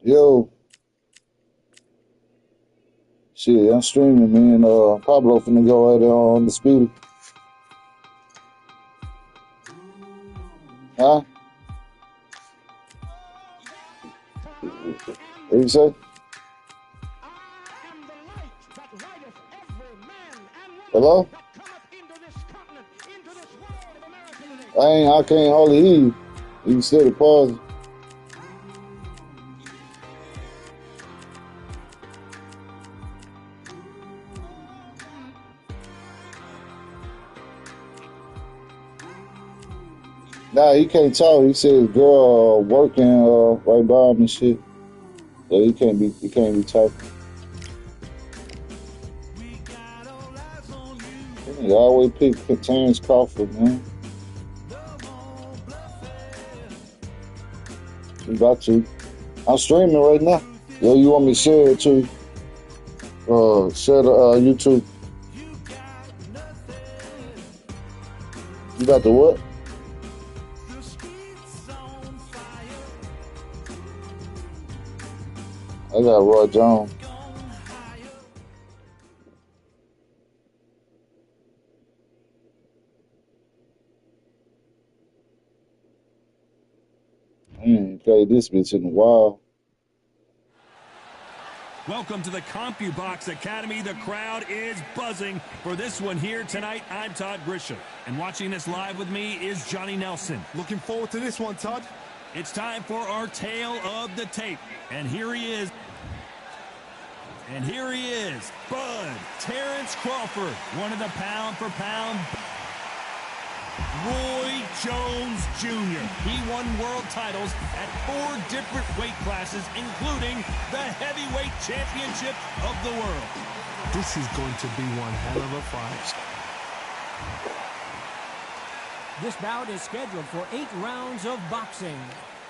Yo, shit, I'm streaming, man. Pablo finna go out there on the scooter. Huh? What you say? Hello? I can't hardly hear you. You can still pause. Nah, he can't talk. He said his girl working right by him and shit. So he can't be talking. He always pick Terrence Crawford, man. You got to. I'm streaming right now. Yo, you want me to share it too? Share the YouTube. You got the what? I got Roy Jones. I ain't played this bitch in a while. Welcome to the CompuBox Academy. The crowd is buzzing for this one here tonight. I'm Todd Grisham, and watching this live with me is Johnny Nelson. Looking forward to this one, Todd. It's time for our tale of the tape, and here he is. And here he is, Bud Terrence Crawford, one of the pound-for-pound Roy Jones Jr. He won world titles at 4 different weight classes, including the heavyweight championship of the world. This is going to be one hell of a fight. This bout is scheduled for 8 rounds of boxing.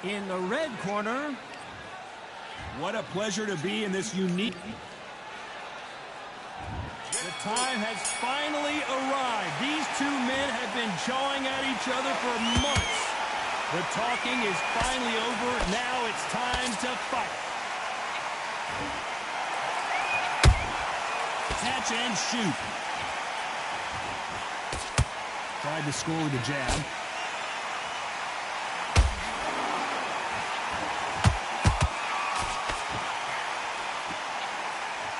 In the red corner, what a pleasure to be in this unique... The time has finally arrived. These two men have been jawing at each other for months. The talking is finally over. Now it's time to fight. Catch and shoot. Tried to score with a jab.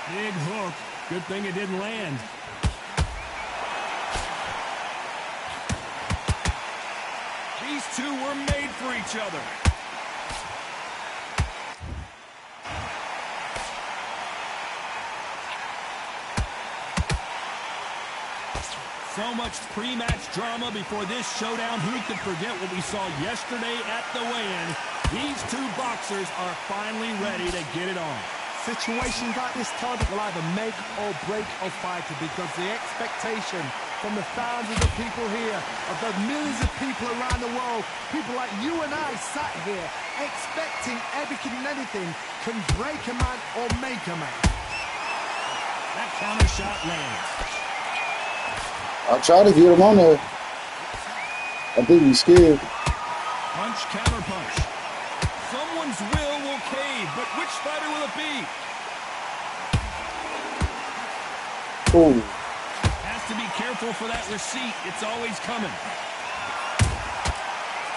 Big hook. Good thing it didn't land. These two were made for each other. So much pre-match drama before this showdown. Who could forget what we saw yesterday at the weigh-in? These two boxers are finally ready to get it on. Situations like this, Todd, will either make or break a fighter, because the expectation from the thousands of people here, of the millions of people around the world, people like you and I sat here expecting everything and anything, can break a man or make a man. That counter shot lands. I'll try to get him on there. I think he's scared. Punch, counter punch. Someone's will cave, but which fighter will it be? Oh. Has to be careful for that receipt. It's always coming.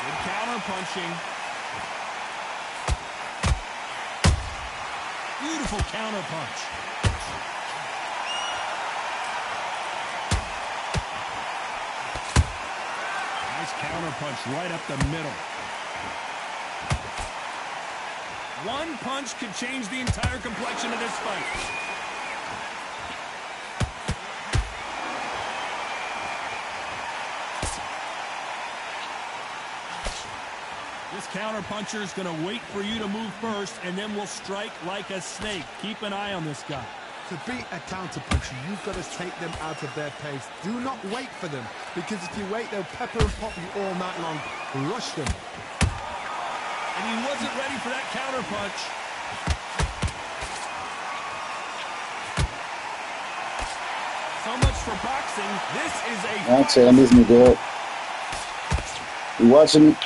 Good counter punching. Beautiful counter punch. Nice counter punch right up the middle. One punch could change the entire complexion of this fight. This counter-puncher is going to wait for you to move first, and then will strike like a snake. Keep an eye on this guy. To beat a counter-puncher, you've got to take them out of their pace. Do not wait for them, because if you wait, they'll pepper and pop you all night long. Rush them. And he wasn't ready for that counter punch. So much for boxing. This is a... I'm telling this nigga up. You watching me?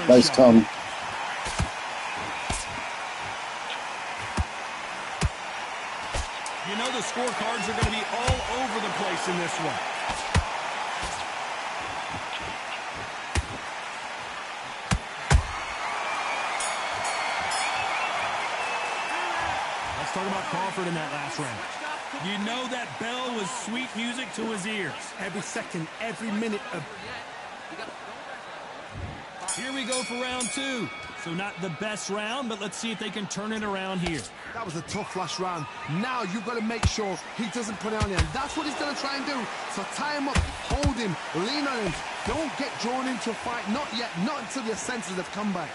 counter Nice shot. Tommy. You know the scorecards are going to be all over the place in this one. Let's talk about Crawford in that last round. You know that bell was sweet music to his ears. Every second, every minute of... Here we go for round two. So not the best round, but let's see if they can turn it around here. That was a tough last round. Now you've got to make sure he doesn't put it on you. And that's what he's going to try and do. So tie him up, hold him, lean on him. Don't get drawn into a fight. Not yet. Not until your senses have come back.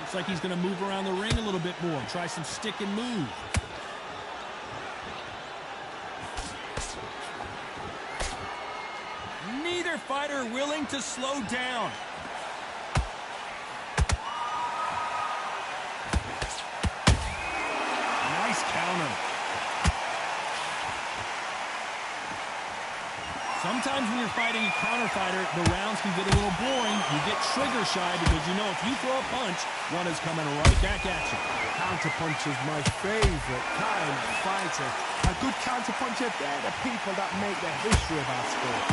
Looks like he's going to move around the ring a little bit more. Try some stick and move. Neither fighter willing to slow down. Nice counter. Sometimes when you're fighting a counter fighter, the rounds can get a little boring. You get trigger shy because you know if you throw a punch, one is coming right back at you. Counter punch is my favorite kind of fighter. A good counter puncher, they're the people that make the history of our sport.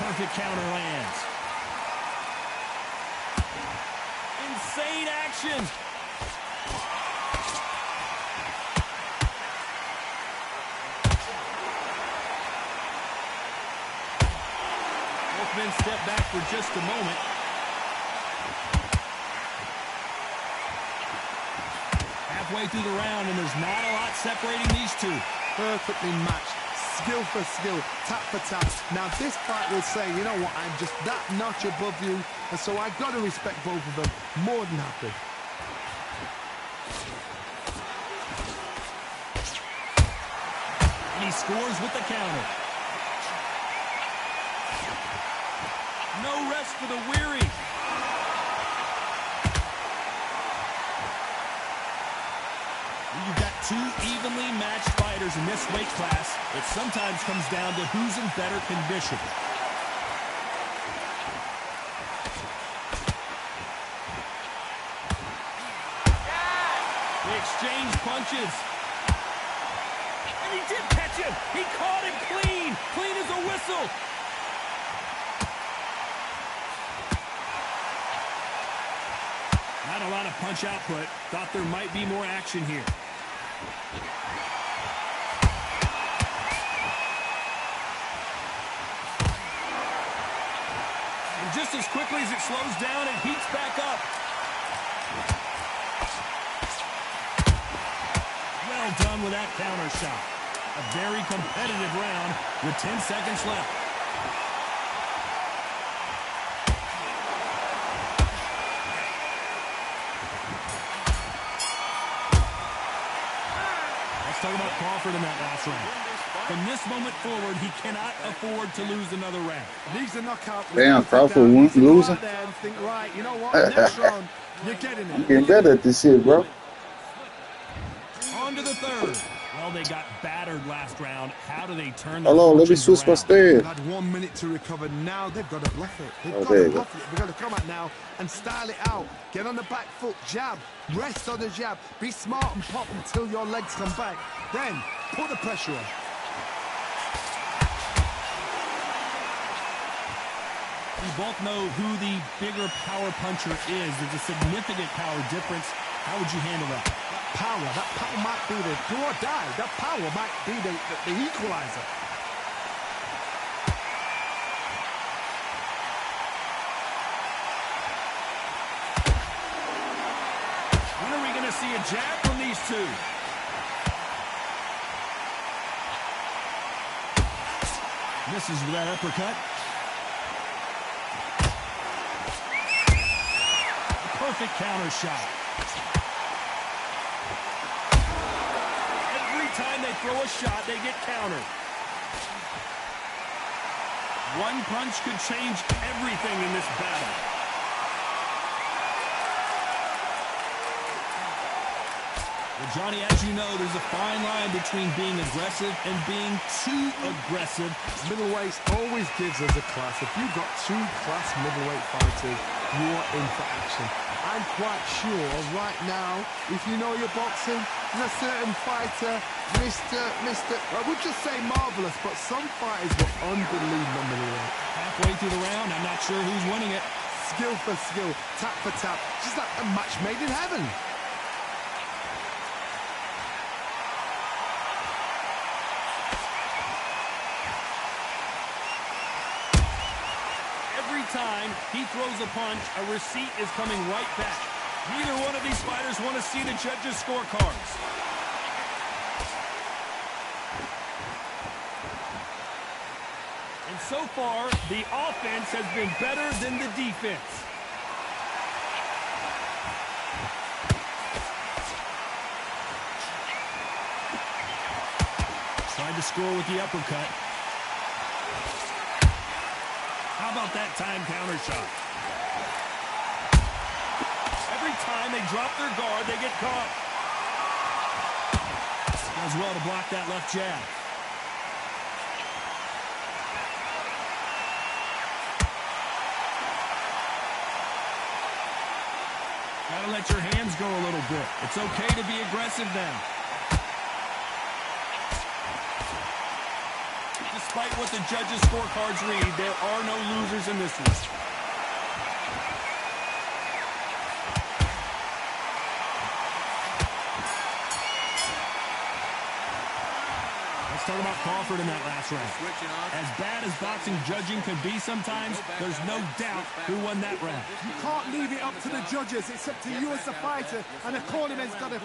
Perfect counter lands. Insane action. Both men step back for just a moment. Halfway through the round, and there's not a lot separating these two. Perfectly matched. Skill for skill, tap for tap. Now this fight will say, you know what, I'm just that notch above you, and so I've got to respect both of them. More than happy. And he scores with the counter. No rest for the weary. You've got two evenly matched fighters in this weight class. It sometimes comes down to who's in better condition. They exchange punches. And he did catch him. He caught him clean. Clean as a whistle. Not a lot of punch output. Thought there might be more action here. And just as quickly as it slows down, it heats back up. Well done with that counter shot. A very competitive round with 10 seconds left. Let's talk about Crawford in that last round. From this moment forward, he cannot afford to lose another round. Needs a knockout. Damn, Crawford won't lose him. Think, right, you know what? Next round, you're getting I'm it. getting better at this shit, bro. On to the third. Well, they got battered last round. How do they turn the Hello, let me fortunes switch my around? stand. They've had 1 minute to recover. Now they've got to bluff it. They've Oh, got there to you go. bluff it. They've got to come out now and style it out. Get on the back foot, jab, rest on the jab. Be smart and pop until your legs come back. Then put the pressure on. We both know who the bigger power puncher is. There's a significant power difference. How would you handle that? That power might be the do or die. That power might be the equalizer. When are we going to see a jab from these two? Misses with that uppercut. Perfect counter shot. Every time they throw a shot, they get countered. One punch could change everything in this battle. Well, Johnny, as you know, there's a fine line between being aggressive and being too aggressive. Middleweight always gives us a class. If you've got two class middleweight fighters, you're in for action. I'm quite sure right now, if you know your boxing, there's a certain fighter, I would just say marvelous, but some fighters were unbelievable middleweight. Halfway through the round, I'm not sure who's winning it. Skill for skill, tap for tap, just like a match made in heaven. Every time he throws a punch, a receipt is coming right back. Neither one of these fighters want to see the judges' scorecards. And so far, the offense has been better than the defense. Tried to score with the uppercut. How about that time counter shot? Every time they drop their guard, they get caught. Does well to block that left jab. Gotta let your hands go a little bit. It's okay to be aggressive then. Despite what the judges' scorecards read, there are no losers in this one. Let's talk about Crawford in that last round. As bad as boxing judging can be sometimes, there's no doubt who won that round. You can't leave it up to the judges. It's up to you as the fighter, and the cornerman's got to...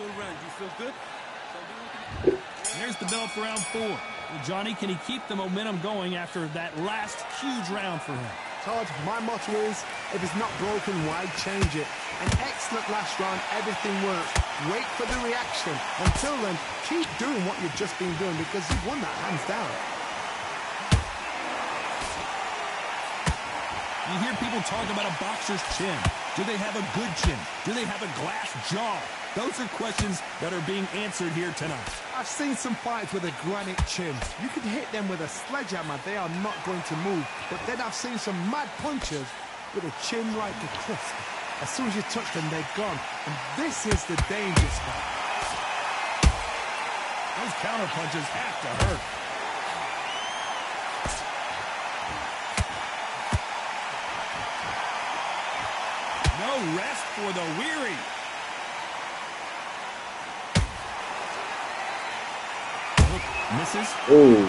There's the bell for round 4. Well, Johnny, can he keep the momentum going after that last huge round for him? Todd, my motto is, if it's not broken, why change it? An excellent last round, everything works. Wait for the reaction. Until then, keep doing what you've just been doing because you've won that hands down. You hear people talk about a boxer's chin. Do they have a good chin? Do they have a glass jaw? Those are questions that are being answered here tonight. I've seen some fights with a granite chin. You can hit them with a sledgehammer, they are not going to move. But then I've seen some mad punchers with a chin like a crisp. As soon as you touch them, they're gone. And this is the danger spot. Those counter punches have to hurt. No rest for the weary. Misses. Ooh.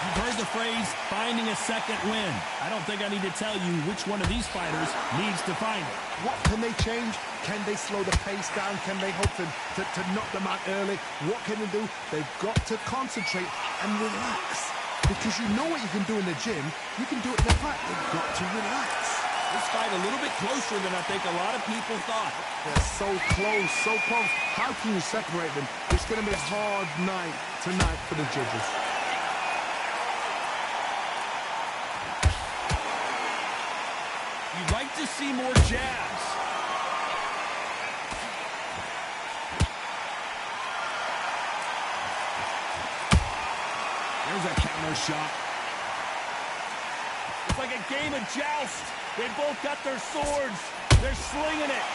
You've heard the phrase, finding a second win. I don't think I need to tell you which one of these fighters needs to find it. What can they change? Can they slow the pace down? Can they hope to knock them out early? What can they do? They've got to concentrate and relax. Because you know what you can do in the gym, you can do it in the fight. They've got to relax. This fight a little bit closer than I think a lot of people thought. They're so close, so close. How can you separate them? It's going to be a hard night tonight for the judges. You'd like to see more jabs. There's a counter shot. It's like a game of joust. They both got their swords. They're slinging it.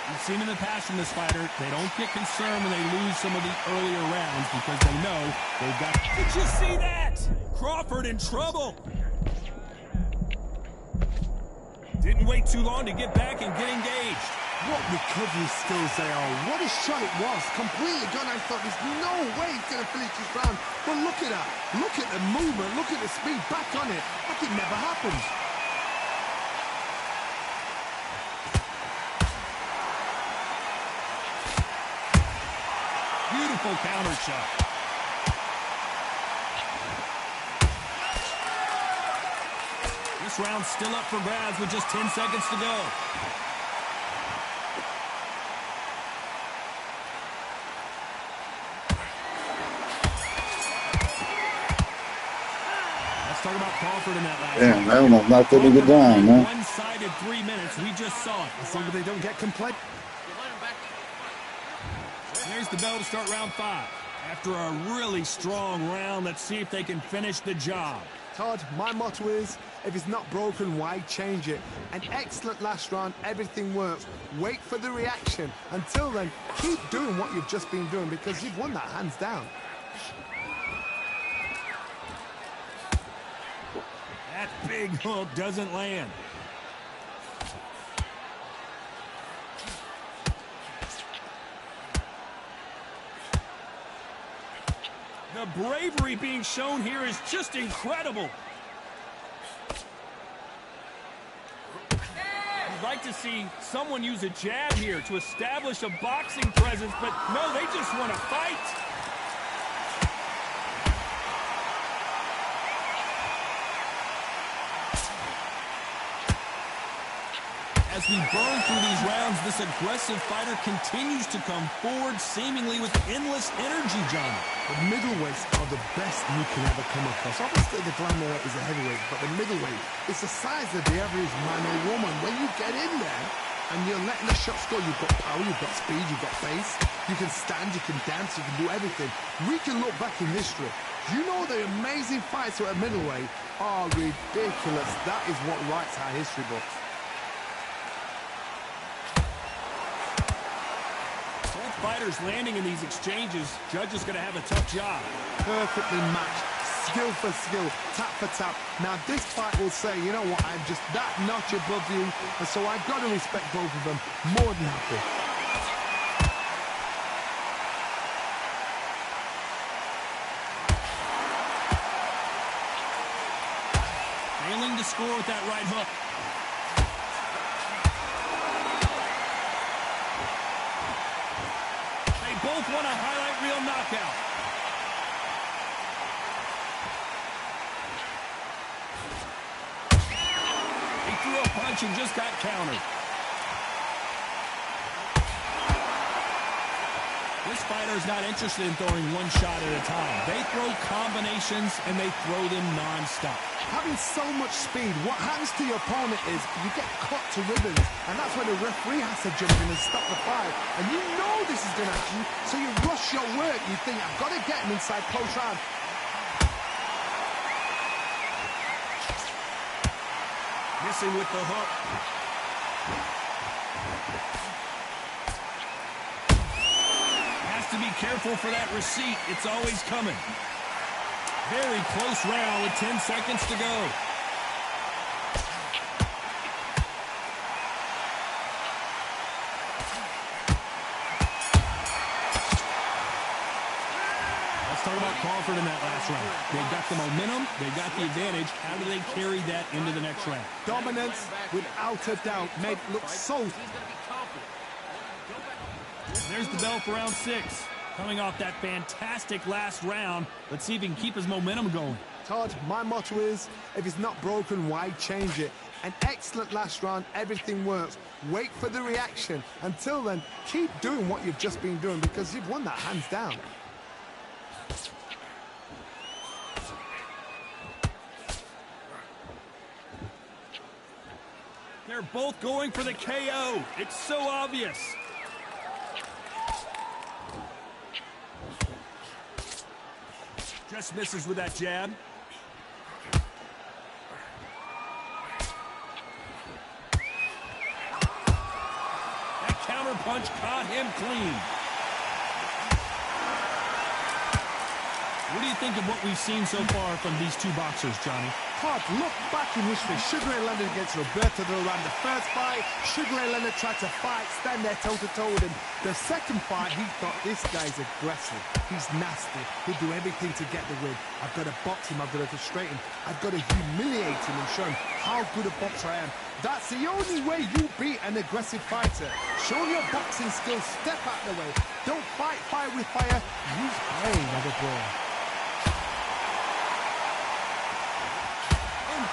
We've seen in the past from this fighter, they don't get concerned when they lose some of the earlier rounds because they know they've got... Did you see that? Crawford in trouble. Didn't wait too long to get back and get engaged. What recovery skills they are. What a shot it was. Completely gone. I thought there's no way he's going to finish this round. But look at that. Look at the movement. Look at the speed. Back on it. Like it never happened. Beautiful counter shot. This round's still up for grabs with just 10 seconds to go. Let's talk about Crawford in that last Damn, one. I almost knocked that nigga down, man. One-sided 3 minutes. We just saw it. As long as they don't get complete. There's the bell to start round 5. After a really strong round, let's see if they can finish the job. Todd, my motto is, if it's not broken, why change it? An excellent last round, everything works. Wait for the reaction. Until then, keep doing what you've just been doing because you've won that hands down. That big hook doesn't land. The bravery being shown here is just incredible. You'd like to see someone use a jab here to establish a boxing presence, but no, they just want to fight. As we burn through these rounds, this aggressive fighter continues to come forward, seemingly with endless energy, Johnny. The middleweights are the best you can ever come across. Obviously, the glamour is a heavyweight, but the middleweight is the size of the average man or woman. When you get in there and you're letting the shots go, you've got power, you've got speed, you've got pace. You can stand, you can dance, you can do everything. We can look back in history. You know the amazing fights at middleweight are ridiculous. That is what writes our history books. Fighters landing in these exchanges, Judge is going to have a tough job. Perfectly matched, skill for skill, tap for tap. Now this fight will say, you know what, I'm just that notch above you, and so I've got to respect both of them. More than happy. Failing to score with that right hook. Both want a highlight reel knockout. He threw a punch and just got countered. This fighter is not interested in throwing one shot at a time. They throw combinations and they throw them non-stop. Having so much speed, what happens to your opponent is you get cut to ribbons, and that's where the referee has to jump in and stop the fight. And you know this is going to happen, so you rush your work. You think, I've got to get him inside close round. Missing with the hook. Has to be careful for that receipt. It's always coming. Very close round with 10 seconds to go. Let's talk about Crawford in that last round. They've got the momentum, they've got the advantage. How do they carry that into the next round? Dominance, without a doubt, made it look so... There's the bell for round 6. Coming off that fantastic last round, let's see if he can keep his momentum going. Todd, my motto is, if it's not broken, why change it? An excellent last round, everything works. Wait for the reaction. Until then, keep doing what you've just been doing because you've won that hands down. They're both going for the KO. It's so obvious. Just misses with that jab. That counter punch caught him clean. What do you think of what we've seen so far from these two boxers, Johnny? Todd, look back in history. Sugar Ray Leonard against Roberto Duran. The first fight, Sugar Ray Leonard tried to fight, stand there toe-to-toe with him. The second fight, he thought, this guy's aggressive. He's nasty. He'll do everything to get the win. I've got to box him. I've got to frustrate him. I've got to humiliate him and show him how good a boxer I am. That's the only way you beat an aggressive fighter. Show your boxing skills. Step out of the way. Don't fight fire with fire. Use brain, never brawn.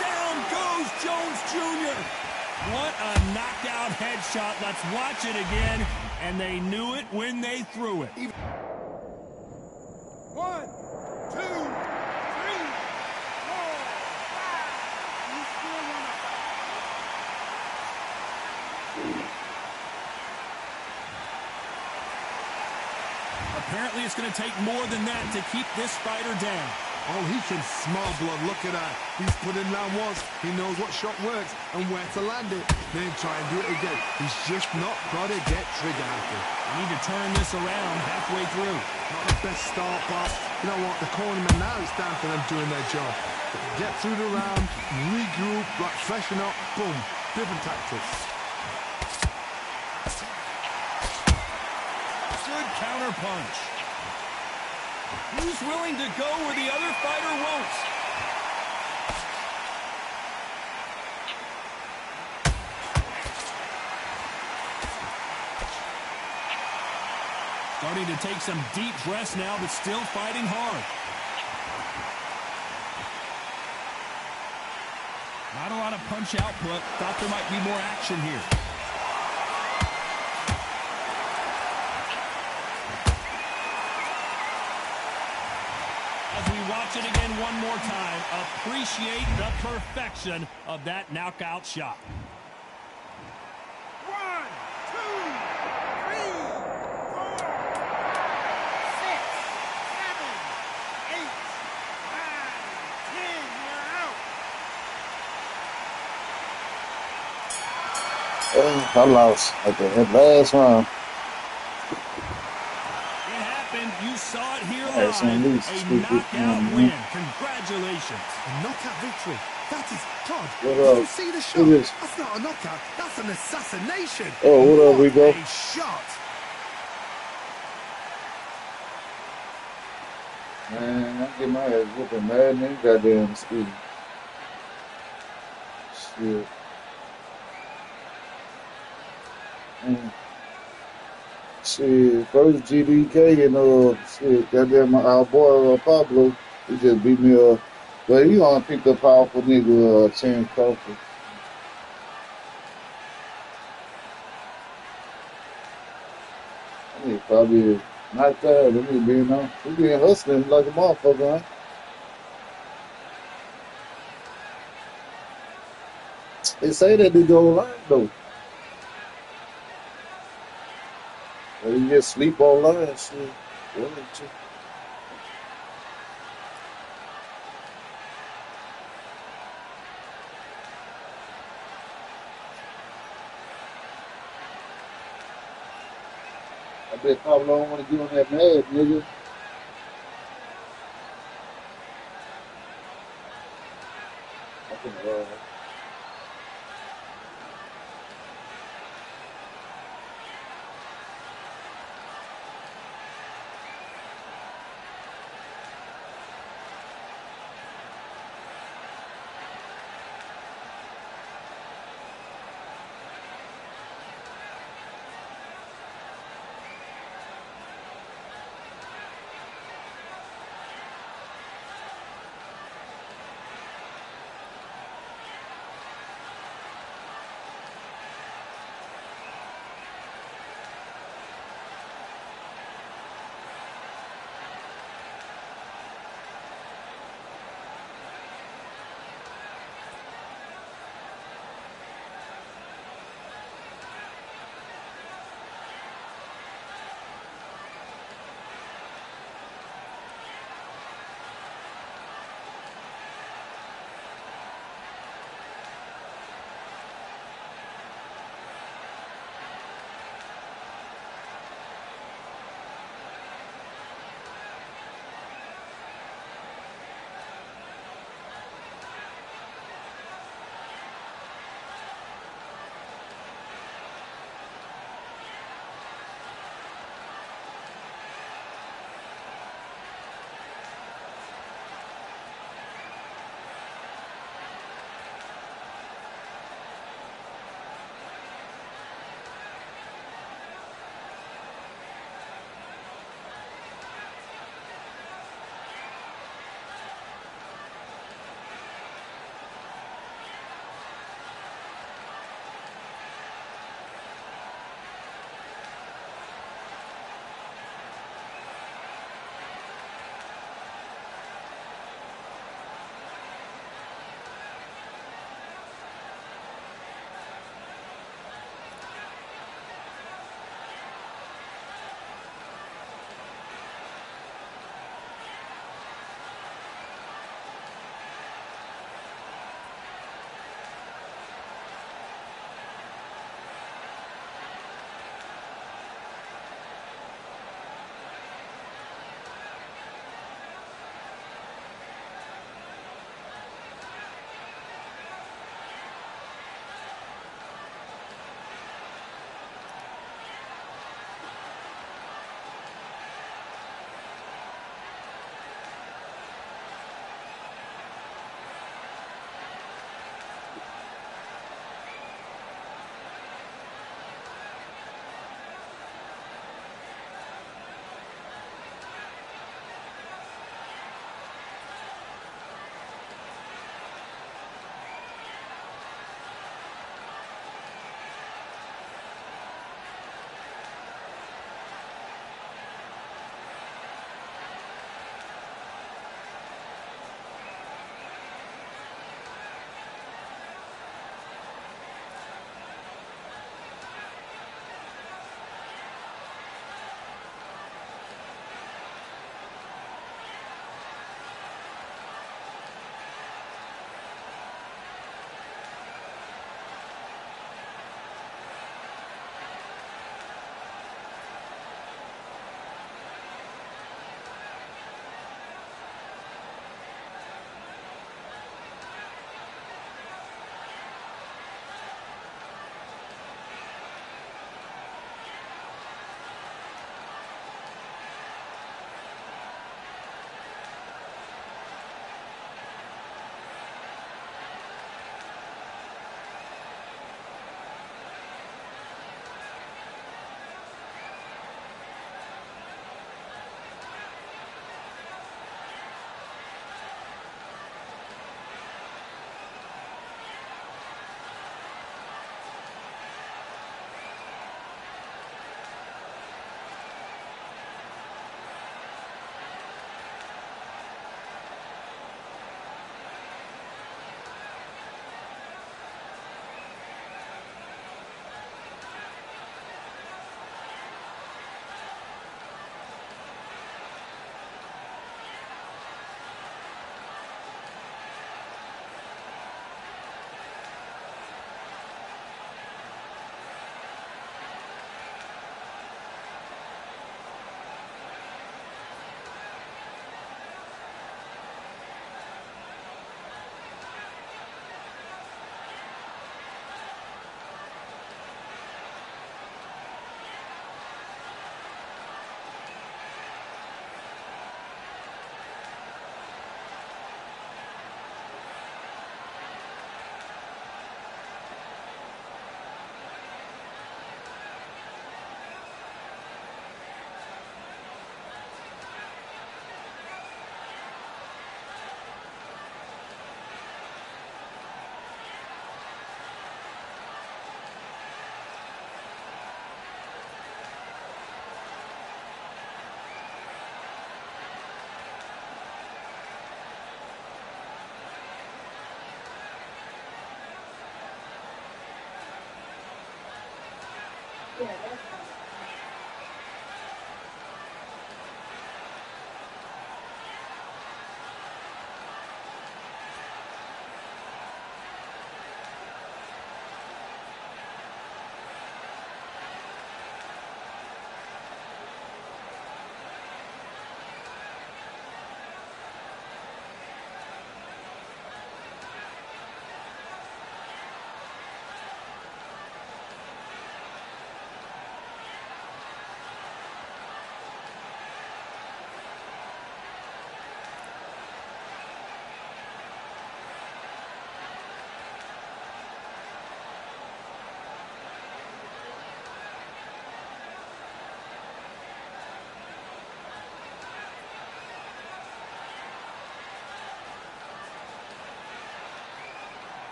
Down goes Jones Jr. What a knockout headshot. Let's watch it again. And they knew it when they threw it. 1, 2, 3, 4. Apparently, it's going to take more than that to keep this fighter down. Oh, he can smell blood. Look at that. He's put in round once. He knows what shot works and where to land it. Then try and do it again. He's just not got to get trigger happy. You need to turn this around halfway through. Not the best start, but you know what? The cornerman now, it's time for them doing their job. Get through the round, regroup, like freshen up, boom. Different tactics. Good counter punch. Who's willing to go where the other fighter won't? Starting to take some deep breaths now, but still fighting hard. Not a lot of punch output. Thought there might be more action here. As we watch it again one more time, appreciate the perfection of that knockout shot. 1, 2, 3, 4, 6, 7, 8, 9, 10. You're out. I lost at the last round. It happened. You saw it here That's live. at least A stupid. knockout win. Congratulations. A knockout victory. That is, Todd, What did up? you see the shot? Who is? That's not a knockout. That's an assassination. Oh, what up, Rico? A shot. Man, I get my ass whooping mad, man. Goddamn speed. Shit. Man. Shit, first GDK and shit, goddamn our boy Pablo, he just beat me up. But he only picked up powerful nigga Chance Crawford. I need probably knocked out. He been hustling like a motherfucker, huh? They say that they go online though. Or you just sleep online, shit. Well, shit. I bet Pablo don't want to get on that mad, nigga. I think,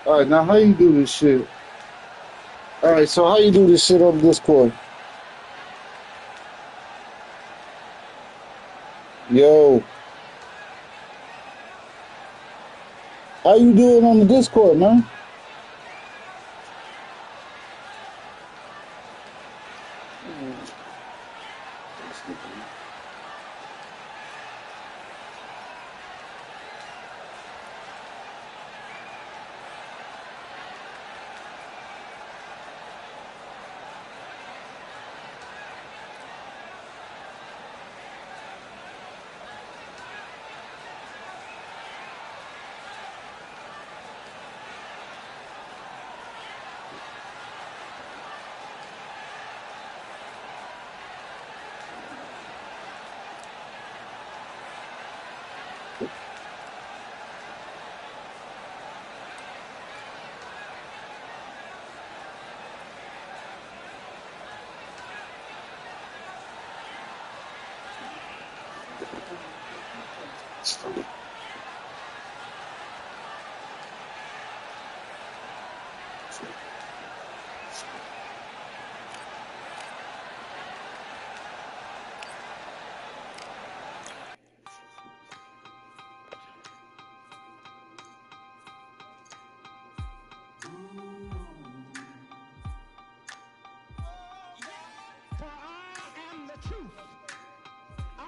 All right, now how you do this shit? All right, so how you do this shit on Discord? Yo, how you do it on the Discord, man? For I am the truth. I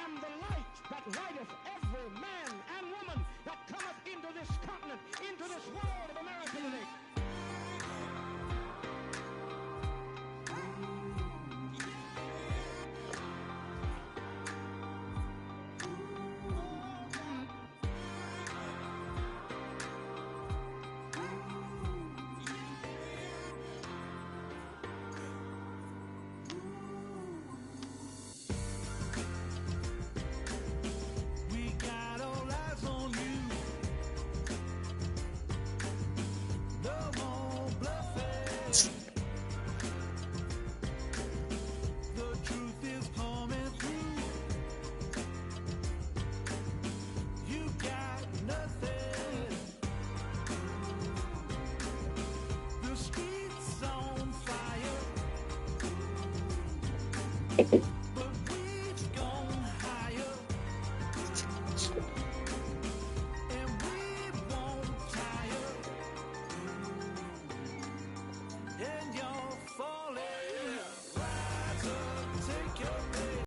am the light that lighteth every man.